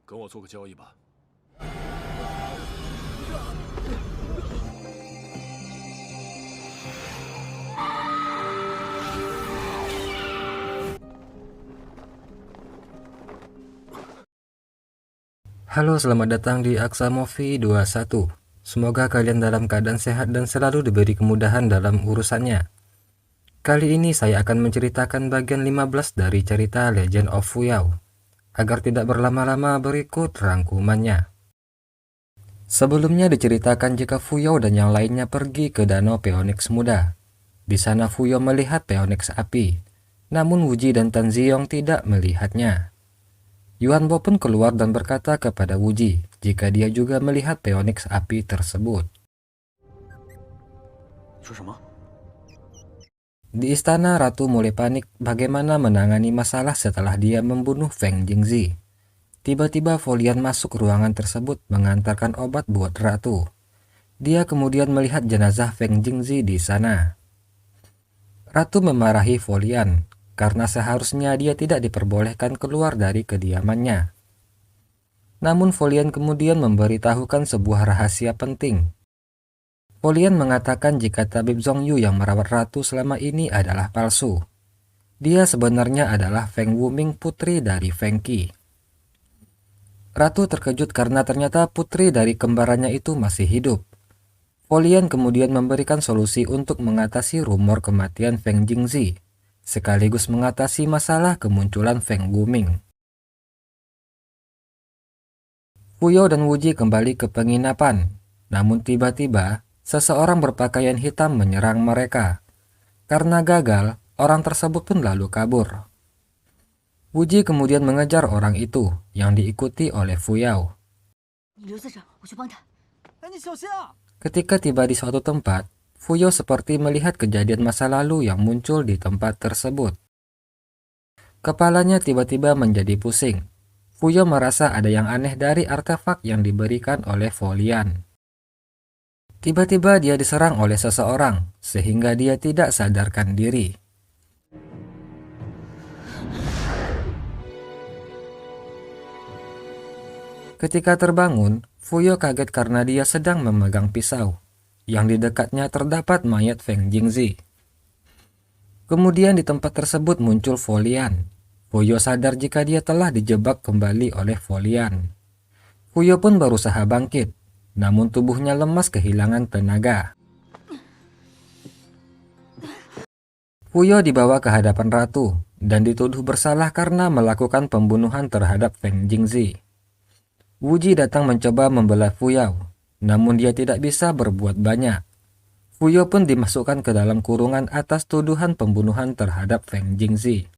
跟我做个交易吧。Halo, selamat datang di Aksa Movie 21. Semoga kalian dalam keadaan sehat dan selalu diberi kemudahan dalam urusannya. Kali ini saya akan menceritakan bagian 15 dari cerita Legend of Fuyao. Agar tidak berlama-lama, berikut rangkumannya. Sebelumnya diceritakan jika Fuyao dan yang lainnya pergi ke Danau Phoenix Muda. Di sana Fuyao melihat Phoenix api, namun Wuji dan Tanziong tidak melihatnya. Yuan Bo pun keluar dan berkata kepada Wuji jika dia juga melihat Phoenix api tersebut. Di istana, Ratu mulai panik bagaimana menangani masalah setelah dia membunuh Feng Jingzi. Tiba-tiba Folian masuk ruangan tersebut mengantarkan obat buat Ratu. Dia kemudian melihat jenazah Feng Jingzi di sana. Ratu memarahi Folian karena seharusnya dia tidak diperbolehkan keluar dari kediamannya. Namun Folian kemudian memberitahukan sebuah rahasia penting. Folian mengatakan jika tabib Zhongyu yang merawat Ratu selama ini adalah palsu. Dia sebenarnya adalah Feng Wuming, putri dari Feng Qi. Ratu terkejut karena ternyata putri dari kembarannya itu masih hidup. Folian kemudian memberikan solusi untuk mengatasi rumor kematian Feng Jingzi, sekaligus mengatasi masalah kemunculan Feng Wuming. Fuyao dan Wuji kembali ke penginapan, namun tiba-tiba seseorang berpakaian hitam menyerang mereka. Karena gagal, orang tersebut pun lalu kabur. Wuji kemudian mengejar orang itu yang diikuti oleh Fuyao. Ketika tiba di suatu tempat, Fuyao seperti melihat kejadian masa lalu yang muncul di tempat tersebut. Kepalanya tiba-tiba menjadi pusing. Fuyao merasa ada yang aneh dari artefak yang diberikan oleh Folian. Tiba-tiba dia diserang oleh seseorang, sehingga dia tidak sadarkan diri. Ketika terbangun, Fuyao kaget karena dia sedang memegang pisau. Yang di dekatnya terdapat mayat Feng Jingzi. Kemudian di tempat tersebut muncul Folian. Fuyao sadar jika dia telah dijebak kembali oleh Folian. Fuyao pun berusaha bangkit, namun tubuhnya lemas kehilangan tenaga. Fuyao dibawa ke hadapan Ratu dan dituduh bersalah karena melakukan pembunuhan terhadap Feng Jingzi. Wuji datang mencoba membela Fuyao, namun dia tidak bisa berbuat banyak. Fuyao pun dimasukkan ke dalam kurungan atas tuduhan pembunuhan terhadap Feng Jingzi.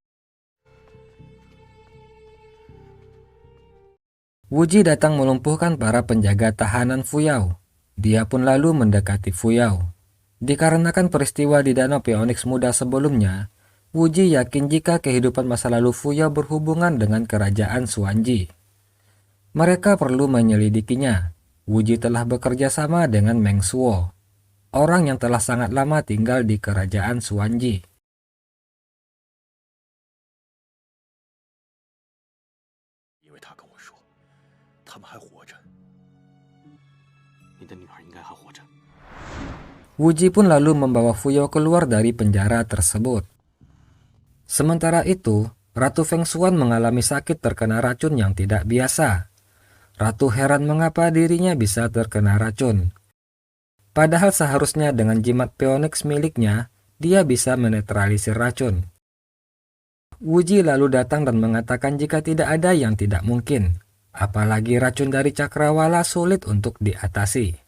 Wuji datang melumpuhkan para penjaga tahanan Fuyao. Dia pun lalu mendekati Fuyao. Dikarenakan peristiwa di Danau Phoenix Muda sebelumnya, Wuji yakin jika kehidupan masa lalu Fuyao berhubungan dengan kerajaan Xuanji. Mereka perlu menyelidikinya. Wuji telah bekerja sama dengan Meng Shuo, orang yang telah sangat lama tinggal di kerajaan Xuanji. Wuji pun lalu membawa Fuyao keluar dari penjara tersebut. Sementara itu, Ratu Feng Xuan mengalami sakit terkena racun yang tidak biasa. Ratu heran mengapa dirinya bisa terkena racun. Padahal seharusnya dengan jimat Phoenix miliknya, dia bisa menetralisir racun. Wuji lalu datang dan mengatakan jika tidak ada yang tidak mungkin, apalagi racun dari cakrawala sulit untuk diatasi.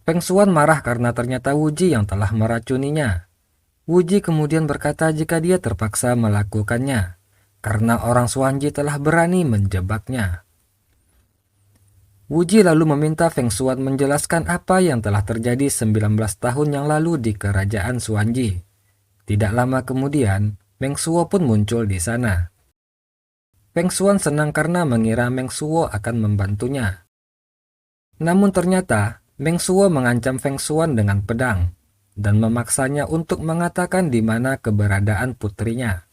Feng Xuan marah karena ternyata Wuji yang telah meracuninya. Wuji kemudian berkata jika dia terpaksa melakukannya, karena orang Xuanji telah berani menjebaknya. Wuji lalu meminta Feng Xuan menjelaskan apa yang telah terjadi 19 tahun yang lalu di kerajaan Xuanji. Tidak lama kemudian, Meng Shuo pun muncul di sana. Feng Xuan senang karena mengira Meng Shuo akan membantunya. Namun ternyata, Meng Shuo mengancam Feng Xuan dengan pedang dan memaksanya untuk mengatakan di mana keberadaan putrinya.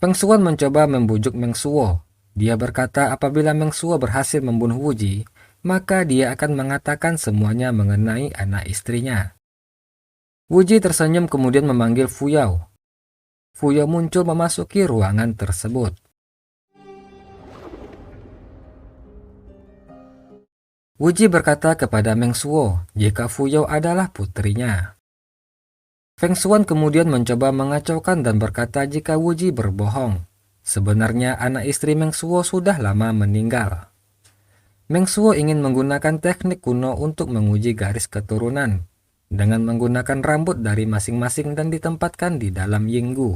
Feng Xuan mencoba membujuk Meng Shuo, Dia berkata apabila Meng Shuo berhasil membunuh Wu Ji, maka dia akan mengatakan semuanya mengenai anak istrinya. Wu Ji tersenyum kemudian memanggil Fu Yao. Fu Yao muncul memasuki ruangan tersebut. Wu Ji berkata kepada Meng Shuo jika Fu Yao adalah putrinya. Feng Xuan kemudian mencoba mengacaukan dan berkata jika Wu Ji berbohong. Sebenarnya anak istri Meng Shuo sudah lama meninggal. Meng Shuo ingin menggunakan teknik kuno untuk menguji garis keturunan dengan menggunakan rambut dari masing-masing dan ditempatkan di dalam Yinggu.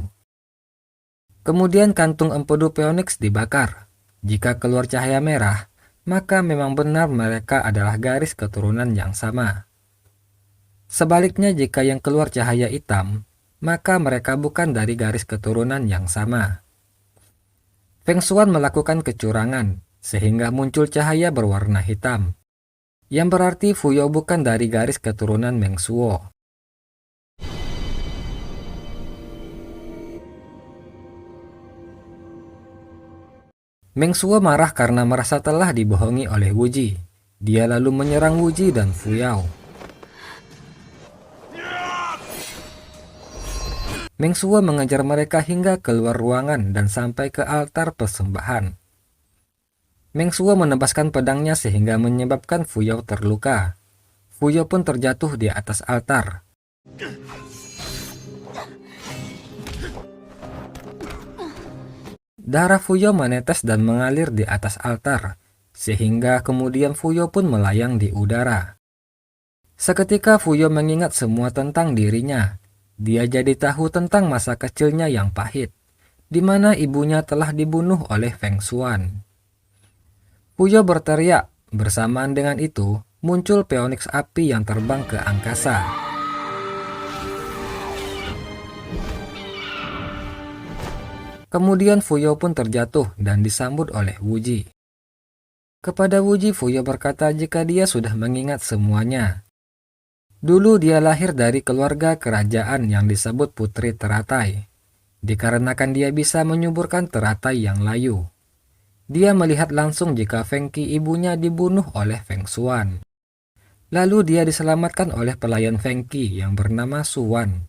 Kemudian kantung empedu Phoenix dibakar. Jika keluar cahaya merah, maka memang benar mereka adalah garis keturunan yang sama. Sebaliknya jika yang keluar cahaya hitam, maka mereka bukan dari garis keturunan yang sama. Feng Xuan melakukan kecurangan, sehingga muncul cahaya berwarna hitam, yang berarti Fu Yao bukan dari garis keturunan Meng Shuo. Meng Shuo marah karena merasa telah dibohongi oleh Wu Ji. Dia lalu menyerang Wu Ji dan Fu Yao. Meng Shuo mengejar mereka hingga keluar ruangan dan sampai ke altar persembahan. Meng Shuo menebaskan pedangnya sehingga menyebabkan Fu Yao terluka. Fu Yao pun terjatuh di atas altar. Darah Fu Yao menetes dan mengalir di atas altar, sehingga kemudian Fu Yao pun melayang di udara. Seketika Fu Yao mengingat semua tentang dirinya. Dia jadi tahu tentang masa kecilnya yang pahit, di mana ibunya telah dibunuh oleh Feng Xuan. Fu Yao berteriak, bersamaan dengan itu muncul Phoenix api yang terbang ke angkasa. Kemudian Fu Yao pun terjatuh dan disambut oleh Wu Ji. Kepada Wu Ji, Fu Yao berkata jika dia sudah mengingat semuanya. Dulu dia lahir dari keluarga kerajaan yang disebut Putri Teratai, dikarenakan dia bisa menyuburkan teratai yang layu. Dia melihat langsung jika Feng Qi ibunya dibunuh oleh Feng Xuan. Lalu dia diselamatkan oleh pelayan Feng Qi yang bernama Xuan.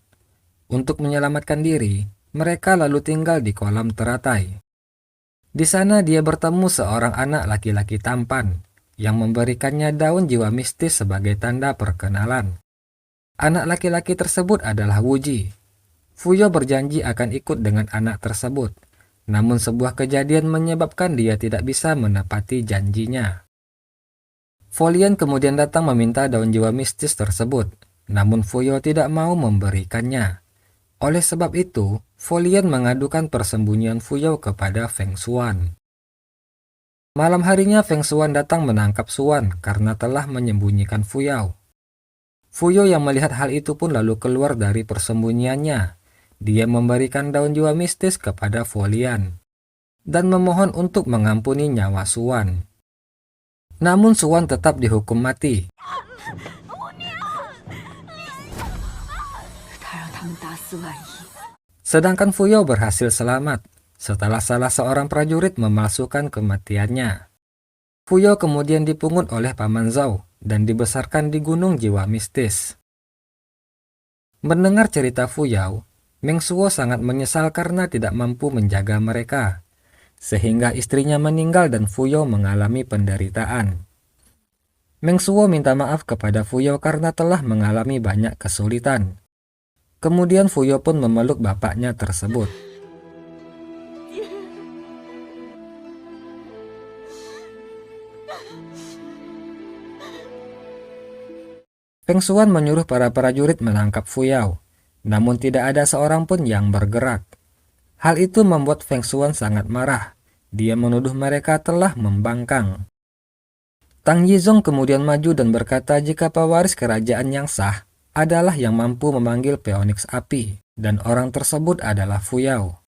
Untuk menyelamatkan diri, mereka lalu tinggal di kolam teratai. Di sana dia bertemu seorang anak laki-laki tampan yang memberikannya daun jiwa mistis sebagai tanda perkenalan. Anak laki-laki tersebut adalah Wu Ji. Fu Yao berjanji akan ikut dengan anak tersebut, namun sebuah kejadian menyebabkan dia tidak bisa menepati janjinya. Folian kemudian datang meminta daun jiwa mistis tersebut, namun Fu Yao tidak mau memberikannya. Oleh sebab itu, Folian mengadukan persembunyian Fu Yao kepada Feng Xuan. Malam harinya Feng Xuan datang menangkap Xuan karena telah menyembunyikan Fu Yao. Fu Yao yang melihat hal itu pun lalu keluar dari persembunyiannya. Dia memberikan daun jiwa mistis kepada Folian dan memohon untuk mengampuni nyawa Xuan. Namun Xuan tetap dihukum mati. Sedangkan Fu Yao berhasil selamat setelah salah seorang prajurit memalsukan kematiannya. Fu Yao kemudian dipungut oleh Paman Zhao dan dibesarkan di Gunung Jiwa Mistis. Mendengar cerita Fu Yao, Meng Shuo sangat menyesal karena tidak mampu menjaga mereka, sehingga istrinya meninggal dan Fu Yao mengalami penderitaan. Meng Shuo minta maaf kepada Fu Yao karena telah mengalami banyak kesulitan. Kemudian Fu Yao pun memeluk bapaknya tersebut. Feng Xuan menyuruh para prajurit menangkap Fu Yao, namun tidak ada seorang pun yang bergerak. Hal itu membuat Feng Xuan sangat marah. Dia menuduh mereka telah membangkang. Tang Yizong kemudian maju dan berkata jika pewaris kerajaan yang sah adalah yang mampu memanggil Phoenix api, dan orang tersebut adalah Fu Yao.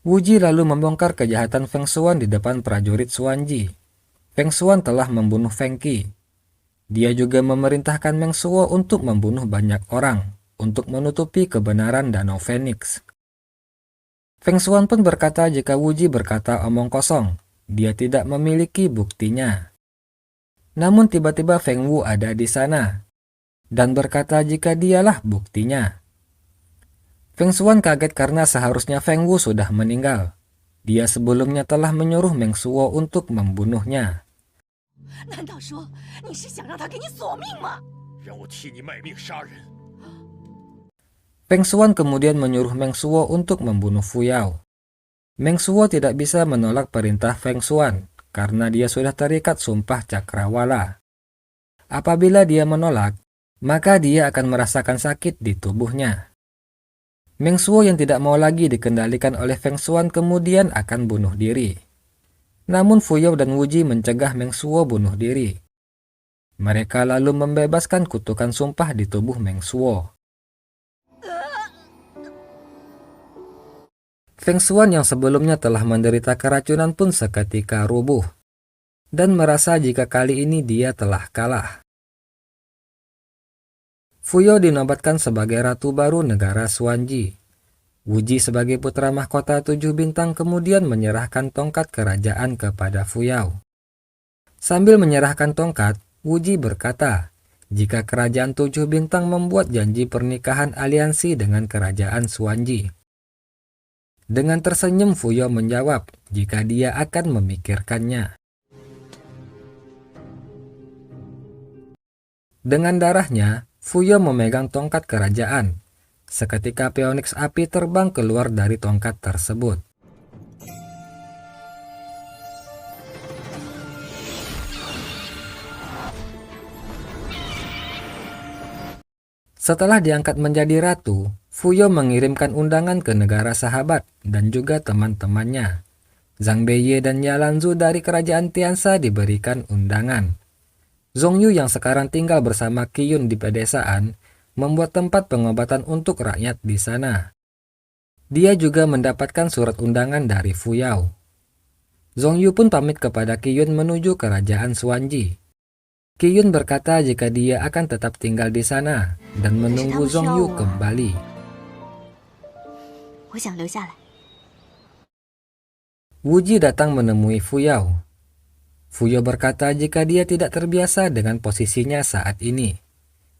Wu Ji lalu membongkar kejahatan Feng Xuan di depan prajurit Xuanji. Feng Xuan telah membunuh Feng Qi. Dia juga memerintahkan Meng Shuo untuk membunuh banyak orang untuk menutupi kebenaran Danau Phoenix. Feng Xuan pun berkata jika Wuji berkata omong kosong, dia tidak memiliki buktinya. Namun tiba-tiba Feng Wu ada di sana dan berkata jika dialah buktinya. Feng Xuan kaget karena seharusnya Feng Wu sudah meninggal. Dia sebelumnya telah menyuruh Meng Shuo untuk membunuhnya. Feng Xuan kemudian menyuruh Meng Shuo untuk membunuh Fu Yao. Meng Shuo tidak bisa menolak perintah Feng Xuan karena dia sudah terikat sumpah cakrawala. Apabila dia menolak, maka dia akan merasakan sakit di tubuhnya. Meng Shuo yang tidak mau lagi dikendalikan oleh Feng Xuan kemudian akan bunuh diri. Namun Fu Yao dan Wuji mencegah Meng Shuo bunuh diri. Mereka lalu membebaskan kutukan sumpah di tubuh Meng Shuo. Feng Xuan yang sebelumnya telah menderita keracunan pun seketika rubuh dan merasa jika kali ini dia telah kalah. Fu Yao dinobatkan sebagai ratu baru negara Xuanji. Wuji sebagai putra mahkota 7 bintang kemudian menyerahkan tongkat kerajaan kepada Fu Yao. Sambil menyerahkan tongkat, Wuji berkata, jika kerajaan 7 bintang membuat janji pernikahan aliansi dengan kerajaan Xuanji. Dengan tersenyum Fu Yao menjawab jika dia akan memikirkannya. Dengan darahnya, Fu Yao memegang tongkat kerajaan. Seketika Phoenix api terbang keluar dari tongkat tersebut. Setelah diangkat menjadi ratu, Fu Yao mengirimkan undangan ke negara sahabat dan juga teman-temannya. Zhang Beiye dan Yalanzu dari kerajaan Tianxia diberikan undangan. Zhongyu yang sekarang tinggal bersama Qiyun di pedesaan membuat tempat pengobatan untuk rakyat di sana. Dia juga mendapatkan surat undangan dari Fu Yao. Zhongyu pun pamit kepada Qiyun menuju kerajaan Xuanji. Qiyun berkata jika dia akan tetap tinggal di sana dan menunggu Zhongyu kembali. Wuji datang menemui Fu Yao. Fu Yao berkata jika dia tidak terbiasa dengan posisinya saat ini.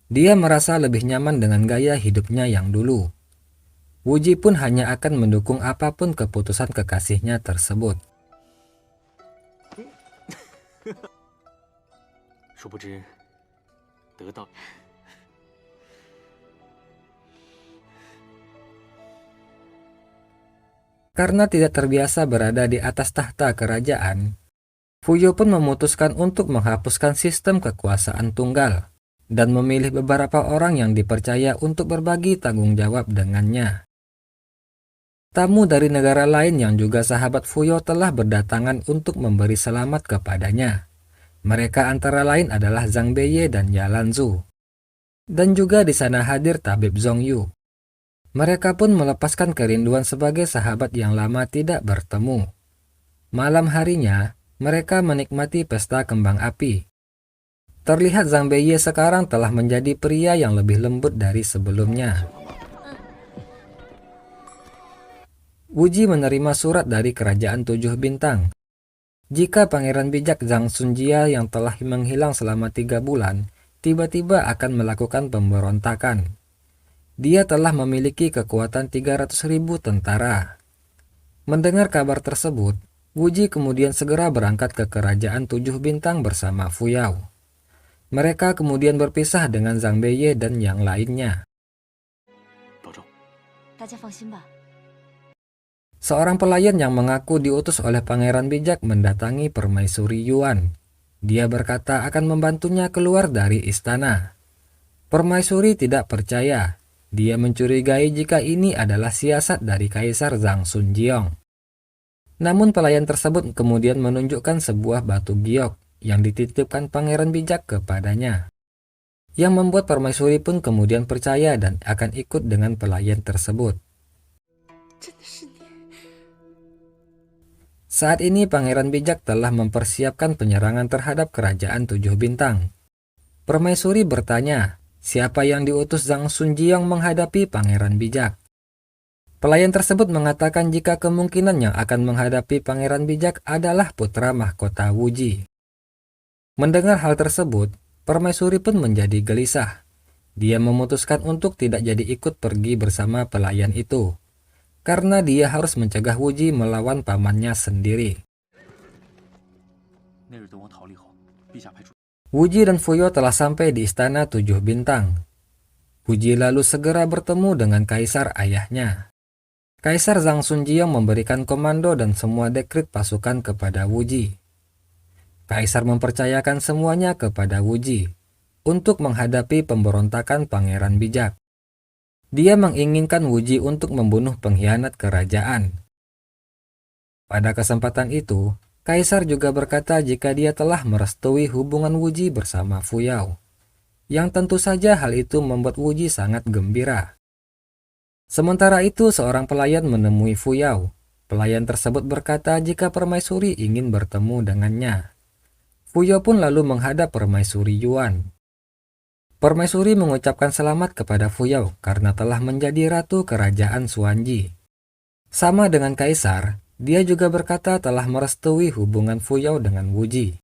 Dia merasa lebih nyaman dengan gaya hidupnya yang dulu. Wuji pun hanya akan mendukung apapun keputusan kekasihnya tersebut. Karena tidak terbiasa berada di atas tahta kerajaan, Fu Yao pun memutuskan untuk menghapuskan sistem kekuasaan tunggal dan memilih beberapa orang yang dipercaya untuk berbagi tanggung jawab dengannya. Tamu dari negara lain yang juga sahabat Fu Yao telah berdatangan untuk memberi selamat kepadanya. Mereka antara lain adalah Zhang Beiye dan Yalanzu. Dan juga di sana hadir tabib Zhongyu. Mereka pun melepaskan kerinduan sebagai sahabat yang lama tidak bertemu. Malam harinya, mereka menikmati pesta kembang api. Terlihat Zhang Beiye sekarang telah menjadi pria yang lebih lembut dari sebelumnya. Wuji menerima surat dari kerajaan 7 bintang. Jika Pangeran Bijak Zhang Xunjia yang telah menghilang selama 3 bulan, tiba-tiba akan melakukan pemberontakan. Dia telah memiliki kekuatan 300.000 tentara. Mendengar kabar tersebut, Wuji kemudian segera berangkat ke kerajaan 7 bintang bersama Fu Yao. Mereka kemudian berpisah dengan Zhang Beiye dan yang lainnya. Seorang pelayan yang mengaku diutus oleh Pangeran Bijak mendatangi Permaisuri Yuan. Dia berkata akan membantunya keluar dari istana. Permaisuri tidak percaya. Dia mencurigai jika ini adalah siasat dari Kaisar Zhang Xunjiong. Namun pelayan tersebut kemudian menunjukkan sebuah batu giok yang dititipkan Pangeran Bijak kepadanya. Yang membuat Permaisuri pun kemudian percaya dan akan ikut dengan pelayan tersebut. Saat ini Pangeran Bijak telah mempersiapkan penyerangan terhadap kerajaan 7 bintang. Permaisuri bertanya, siapa yang diutus Zhang Sunjiang menghadapi Pangeran Bijak. Pelayan tersebut mengatakan jika kemungkinan yang akan menghadapi Pangeran Bijak adalah putra mahkota Wuji. Mendengar hal tersebut, Permaisuri pun menjadi gelisah. Dia memutuskan untuk tidak jadi ikut pergi bersama pelayan itu, karena dia harus mencegah Wuji melawan pamannya sendiri. Wuji dan Fuyo telah sampai di istana 7 bintang. Wuji lalu segera bertemu dengan kaisar ayahnya. Kaisar Zhang Sunjiang memberikan komando dan semua dekrit pasukan kepada Wuji. Kaisar mempercayakan semuanya kepada Wuji untuk menghadapi pemberontakan Pangeran Bijak. Dia menginginkan Wuji untuk membunuh pengkhianat kerajaan. Pada kesempatan itu, Kaisar juga berkata jika dia telah merestui hubungan Wuji bersama Fuyao, yang tentu saja hal itu membuat Wuji sangat gembira. Sementara itu, seorang pelayan menemui Fuyao. Pelayan tersebut berkata jika Permaisuri ingin bertemu dengannya. Fuyao pun lalu menghadap Permaisuri Yuan. Permaisuri mengucapkan selamat kepada Fuyao karena telah menjadi ratu kerajaan Xuanji. Sama dengan Kaisar, dia juga berkata telah merestui hubungan Fuyao dengan Wuji.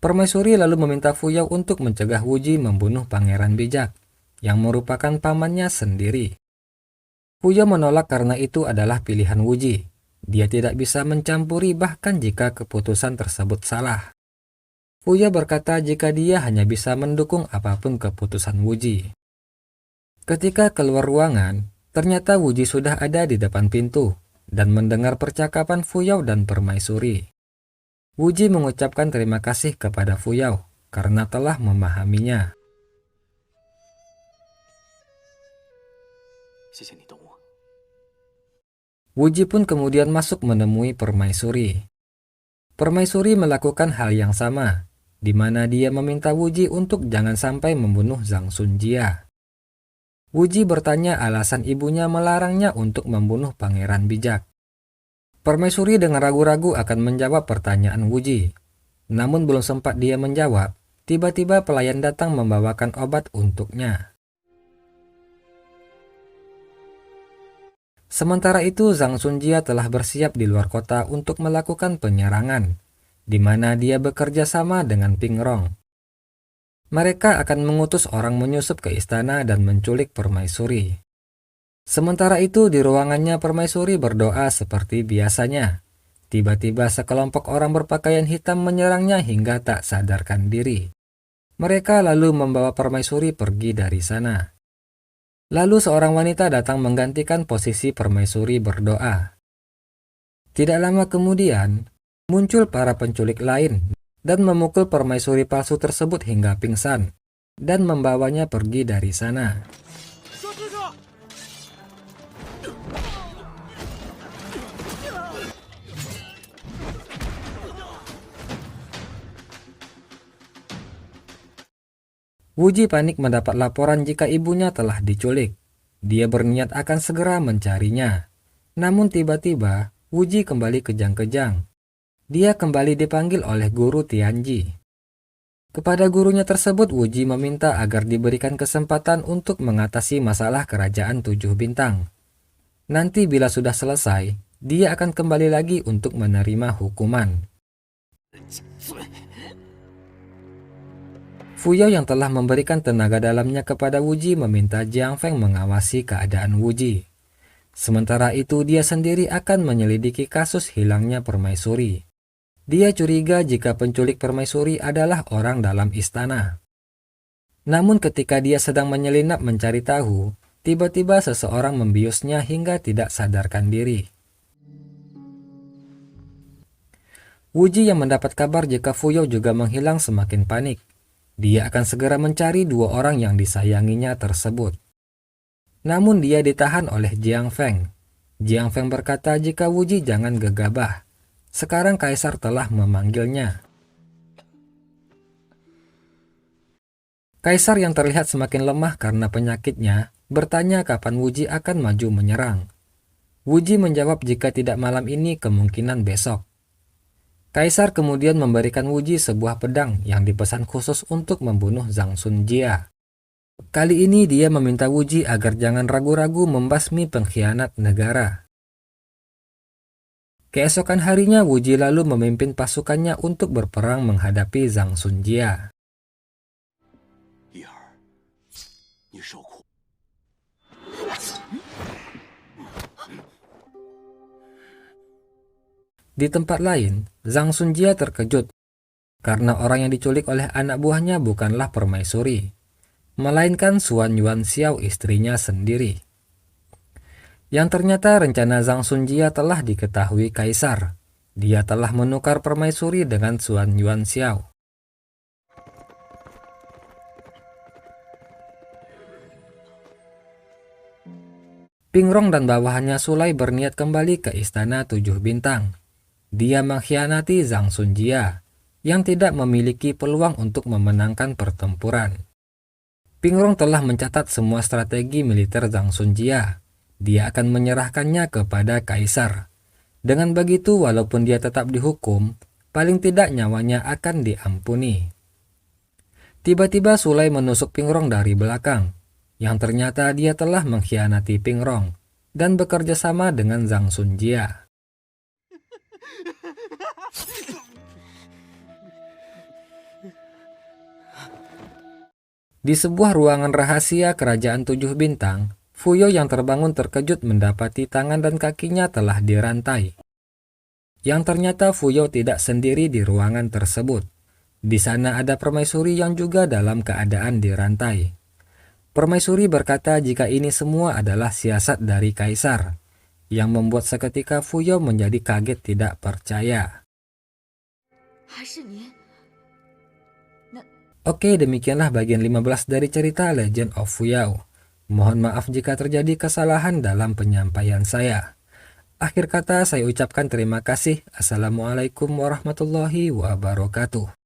Permaisuri lalu meminta Fuyao untuk mencegah Wuji membunuh Pangeran Bijak, yang merupakan pamannya sendiri. Fuyao menolak karena itu adalah pilihan Wuji. Dia tidak bisa mencampuri bahkan jika keputusan tersebut salah. Fuyao berkata jika dia hanya bisa mendukung apapun keputusan Wuji. Ketika keluar ruangan, ternyata Wuji sudah ada di depan pintu dan mendengar percakapan Fuyao dan Permaisuri. Wuji mengucapkan terima kasih kepada Fuyao karena telah memahaminya. Wuji pun kemudian masuk menemui Permaisuri. Permaisuri melakukan hal yang sama, di mana dia meminta Wuji untuk jangan sampai membunuh Zhang Sunjia. Wuji bertanya alasan ibunya melarangnya untuk membunuh Pangeran Bijak. Permaisuri dengan ragu-ragu akan menjawab pertanyaan Wuji. Namun belum sempat dia menjawab, tiba-tiba pelayan datang membawakan obat untuknya. Sementara itu, Zhang Sunjia telah bersiap di luar kota untuk melakukan penyerangan, di mana dia bekerja sama dengan Ping Rong. Mereka akan mengutus orang menyusup ke istana dan menculik Permaisuri. Sementara itu di ruangannya Permaisuri berdoa seperti biasanya. Tiba-tiba sekelompok orang berpakaian hitam menyerangnya hingga tak sadarkan diri. Mereka lalu membawa Permaisuri pergi dari sana. Lalu seorang wanita datang menggantikan posisi Permaisuri berdoa. Tidak lama kemudian, muncul para penculik lain dan memukul Permaisuri palsu tersebut hingga pingsan dan membawanya pergi dari sana. Wuji panik mendapat laporan jika ibunya telah diculik. Dia berniat akan segera mencarinya. Namun tiba-tiba, Wuji kembali kejang-kejang. Dia kembali dipanggil oleh guru Tianji. Kepada gurunya tersebut, Wuji meminta agar diberikan kesempatan untuk mengatasi masalah kerajaan 7 bintang. Nanti bila sudah selesai, dia akan kembali lagi untuk menerima hukuman. Fuyao yang telah memberikan tenaga dalamnya kepada Wuji meminta Jiang Feng mengawasi keadaan Wuji. Sementara itu dia sendiri akan menyelidiki kasus hilangnya Permaisuri. Dia curiga jika penculik Permaisuri adalah orang dalam istana. Namun ketika dia sedang menyelinap mencari tahu, tiba-tiba seseorang membiusnya hingga tidak sadarkan diri. Wuji yang mendapat kabar jika Fuyao juga menghilang semakin panik. Dia akan segera mencari 2 orang yang disayanginya tersebut. Namun dia ditahan oleh Jiang Feng. Jiang Feng berkata jika Wuji jangan gegabah. Sekarang Kaisar telah memanggilnya. Kaisar yang terlihat semakin lemah karena penyakitnya bertanya kapan Wuji akan maju menyerang. Wuji menjawab jika tidak malam ini kemungkinan besok. Kaisar kemudian memberikan Wuji sebuah pedang yang dipesan khusus untuk membunuh Zhang Sunjia. Kali ini dia meminta Wuji agar jangan ragu-ragu membasmi pengkhianat negara. Keesokan harinya Wuji lalu memimpin pasukannya untuk berperang menghadapi Zhang Sunjia. Di tempat lain, Zhang Sunjia terkejut karena orang yang diculik oleh anak buahnya bukanlah permaisuri, melainkan Suan Yuan Xiao, istrinya sendiri. Yang ternyata rencana Zhang Sunjia telah diketahui Kaisar. Dia telah menukar permaisuri dengan Suan Yuan Xiao. Pingrong dan bawahannya Sulai berniat kembali ke Istana Tujuh Bintang. Dia mengkhianati Zhang Sunjia yang tidak memiliki peluang untuk memenangkan pertempuran. Pingrong telah mencatat semua strategi militer Zhang Sunjia. Dia akan menyerahkannya kepada Kaisar. Dengan begitu, walaupun dia tetap dihukum, paling tidak nyawanya akan diampuni. Tiba-tiba Sulai menusuk Pingrong dari belakang, yang ternyata dia telah mengkhianati Pingrong dan bekerja sama dengan Zhang Sunjia. Di sebuah ruangan rahasia kerajaan Tujuh Bintang, Fuyo yang terbangun terkejut mendapati tangan dan kakinya telah dirantai. Yang ternyata Fuyo tidak sendiri di ruangan tersebut. Di sana ada permaisuri yang juga dalam keadaan dirantai. Permaisuri berkata jika ini semua adalah siasat dari Kaisar, yang membuat seketika Fuyo menjadi kaget tidak percaya. Oke, demikianlah bagian 15 dari cerita Legend of Fuyao. Mohon maaf jika terjadi kesalahan dalam penyampaian saya. Akhir kata saya ucapkan terima kasih. Assalamualaikum warahmatullahi wabarakatuh.